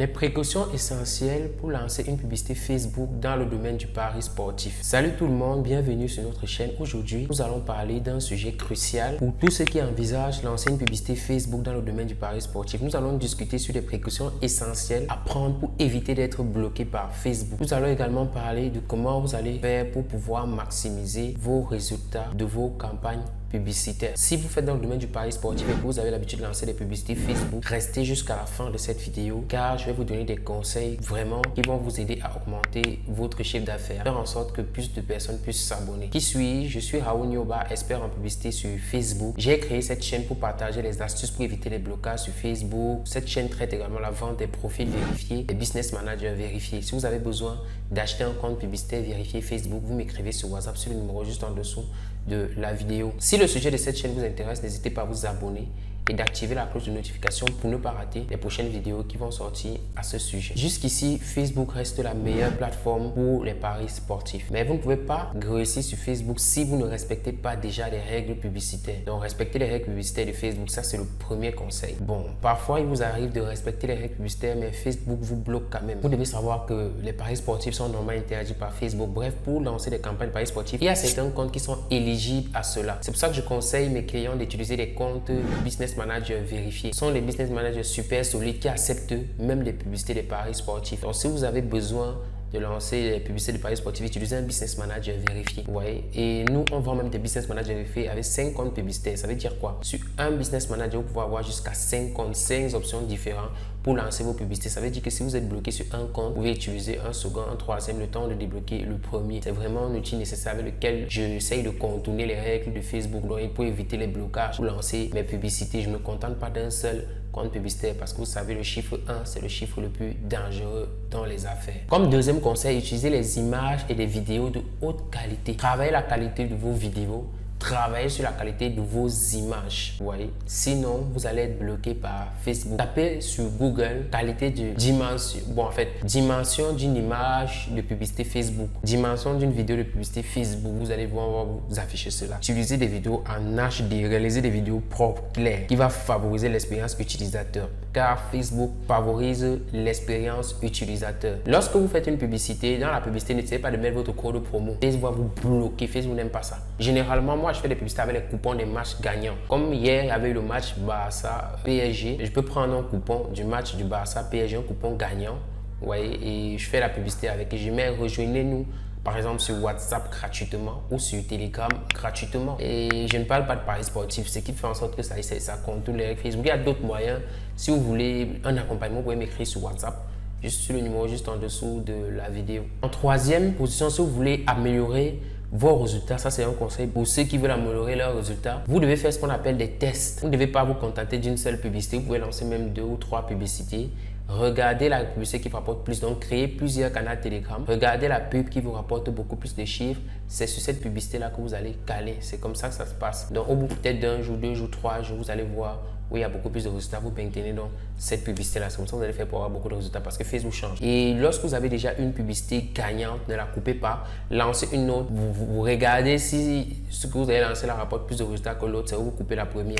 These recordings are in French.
Les précautions essentielles pour lancer une publicité Facebook dans le domaine du pari sportif. Salut tout le monde, bienvenue sur notre chaîne. Aujourd'hui, nous allons parler d'un sujet crucial pour tous ceux qui envisagent lancer une publicité Facebook dans le domaine du pari sportif. Nous allons discuter sur les précautions essentielles à prendre pour éviter d'être bloqué par Facebook. Nous allons également parler de comment vous allez faire pour pouvoir maximiser vos résultats de vos campagnes publicitaire. Si vous faites dans le domaine du pari sportif et que vous avez l'habitude de lancer des publicités Facebook, restez jusqu'à la fin de cette vidéo car je vais vous donner des conseils vraiment qui vont vous aider à augmenter votre chiffre d'affaires, faire en sorte que plus de personnes puissent s'abonner. Qui suis-je? Je suis Raoul Nyoba, expert en publicité sur Facebook. J'ai créé cette chaîne pour partager les astuces pour éviter les blocages sur Facebook. Cette chaîne traite également la vente des profils vérifiés, des business managers vérifiés. Si vous avez besoin d'acheter un compte publicitaire vérifié Facebook, vous m'écrivez sur WhatsApp sur le numéro juste en dessous de la vidéo. Si le sujet de cette chaîne vous intéresse, n'hésitez pas à vous abonner et d'activer la cloche de notification pour ne pas rater les prochaines vidéos qui vont sortir à ce sujet. Jusqu'ici, Facebook reste la meilleure plateforme pour les paris sportifs. Mais vous ne pouvez pas réussir sur Facebook si vous ne respectez pas déjà les règles publicitaires. Donc, respectez les règles publicitaires de Facebook, ça c'est le premier conseil. Bon, parfois il vous arrive de respecter les règles publicitaires, mais Facebook vous bloque quand même. Vous devez savoir que les paris sportifs sont normalement interdits par Facebook. Bref, pour lancer des campagnes de paris sportifs, il y a certains comptes qui sont éligibles à cela. C'est pour ça que je conseille mes clients d'utiliser des comptes business managers vérifiés. Ce sont les business managers super solides qui acceptent même les publicités des paris sportifs. Donc, si vous avez besoin de lancer les publicités de paris sportifs, utilisez un business manager vérifié. Vous voyez? Et nous, on vend même des business managers vérifiés avec 5 comptes publicitaires. Ça veut dire quoi? Sur un business manager, vous pouvez avoir jusqu'à 5 comptes, 5 options différentes pour lancer vos publicités. Ça veut dire que si vous êtes bloqué sur un compte, vous pouvez utiliser un second, un troisième, le temps de débloquer le premier. C'est vraiment un outil nécessaire avec lequel j'essaye de contourner les règles de Facebook. Donc, pour éviter les blocages, pour lancer mes publicités, je ne me contente pas d'un seul compte publicitaire parce que vous savez, le chiffre 1, c'est le chiffre le plus dangereux dans les affaires. Comme deuxième conseil, utilisez les images et les vidéos de haute qualité. Travaillez la qualité de vos vidéos. Travaillez sur la qualité de vos images, vous voyez. Sinon, vous allez être bloqué par Facebook. Tapez sur Google qualité de dimension. Bon, en fait, dimension d'une image de publicité Facebook, dimension d'une vidéo de publicité Facebook. Vous allez voir vous afficher cela. Utilisez des vidéos en HD, réalisez des vidéos propres, claires, qui va favoriser l'expérience utilisateur. Car Facebook favorise l'expérience utilisateur. Lorsque vous faites une publicité, dans la publicité, n'essayez pas de mettre votre code promo. Facebook va vous bloquer. Facebook n'aime pas ça. Généralement, moi, je fais des publicités avec les coupons des matchs gagnants. Comme hier, il y avait eu le match Barça-PSG. Je peux prendre un coupon du match du Barça-PSG, un coupon gagnant. Vous voyez, et je fais la publicité avec. Et je mets rejoignez-nous, par exemple, sur WhatsApp gratuitement ou sur Telegram gratuitement. Et je ne parle pas de paris sportifs, ce qui fait en sorte que ça contourne les Facebook. Il y a d'autres moyens. Si vous voulez un accompagnement, vous pouvez m'écrire sur WhatsApp, juste sur le numéro juste en dessous de la vidéo. En troisième position, si vous voulez améliorer vos résultats, ça c'est un conseil pour ceux qui veulent améliorer leurs résultats. Vous devez faire ce qu'on appelle des tests. Vous ne devez pas vous contenter d'une seule publicité. Vous pouvez lancer même 2 ou 3 publicités. Regardez la publicité qui vous rapporte plus, donc créez plusieurs canaux Telegram. Regardez la pub qui vous rapporte beaucoup plus de chiffres. C'est sur cette publicité-là que vous allez caler. C'est comme ça que ça se passe. Donc, au bout peut-être d'un jour, 2 jours, 3 jours, vous allez voir où il y a beaucoup plus de résultats. Vous maintenez donc cette publicité-là. C'est comme ça que vous allez faire pour avoir beaucoup de résultats parce que Facebook change. Et lorsque vous avez déjà une publicité gagnante, ne la coupez pas. Lancez une autre. Vous regardez si ce que vous allez lancer là rapporte plus de résultats que l'autre. C'est où vous coupez la première.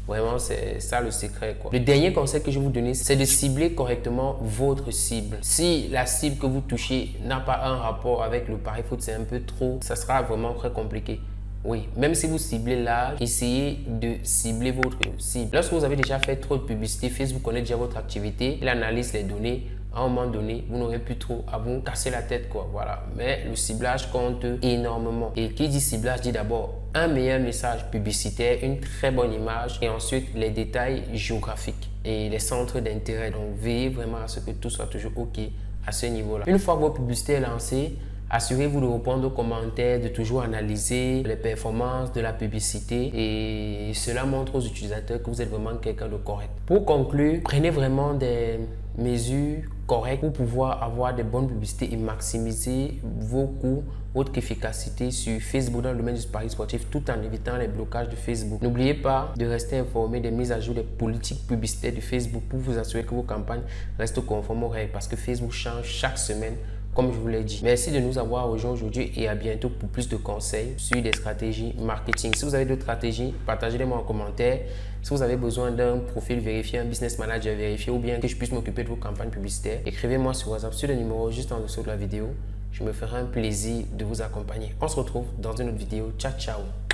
Vraiment, c'est ça le secret, quoi. Le dernier conseil que je vais vous donner, c'est de cibler correctement votre cible. Si la cible que vous touchez n'a pas un rapport avec le pari foot, c'est un peu trop, ça sera vraiment très compliqué. Oui, même si vous ciblez large, essayez de cibler votre cible. Lorsque vous avez déjà fait trop de publicité, Facebook connaît déjà votre activité, il analyse les données. À un moment donné, vous n'aurez plus trop à vous casser la tête, quoi. Voilà. Mais le ciblage compte énormément. Et qui dit ciblage dit d'abord un meilleur message publicitaire, une très bonne image et ensuite les détails géographiques et les centres d'intérêt. Donc, veillez vraiment à ce que tout soit toujours OK à ce niveau-là. Une fois que votre publicité est lancée, assurez-vous de répondre aux commentaires, de toujours analyser les performances de la publicité et cela montre aux utilisateurs que vous êtes vraiment quelqu'un de correct. Pour conclure, prenez vraiment des mesures correctes pour pouvoir avoir des bonnes publicités et maximiser vos coûts, votre efficacité sur Facebook dans le domaine du pari sportif tout en évitant les blocages de Facebook. N'oubliez pas de rester informé des mises à jour des politiques publicitaires de Facebook pour vous assurer que vos campagnes restent conformes aux règles parce que Facebook change chaque semaine comme je vous l'ai dit. Merci de nous avoir rejoints aujourd'hui et à bientôt pour plus de conseils sur des stratégies marketing. Si vous avez d'autres stratégies, partagez-les-moi en commentaire. Si vous avez besoin d'un profil vérifié, un business manager vérifié ou bien que je puisse m'occuper de vos campagnes publicitaires, écrivez-moi sur WhatsApp sur le numéro juste en dessous de la vidéo. Je me ferai un plaisir de vous accompagner. On se retrouve dans une autre vidéo. Ciao, ciao!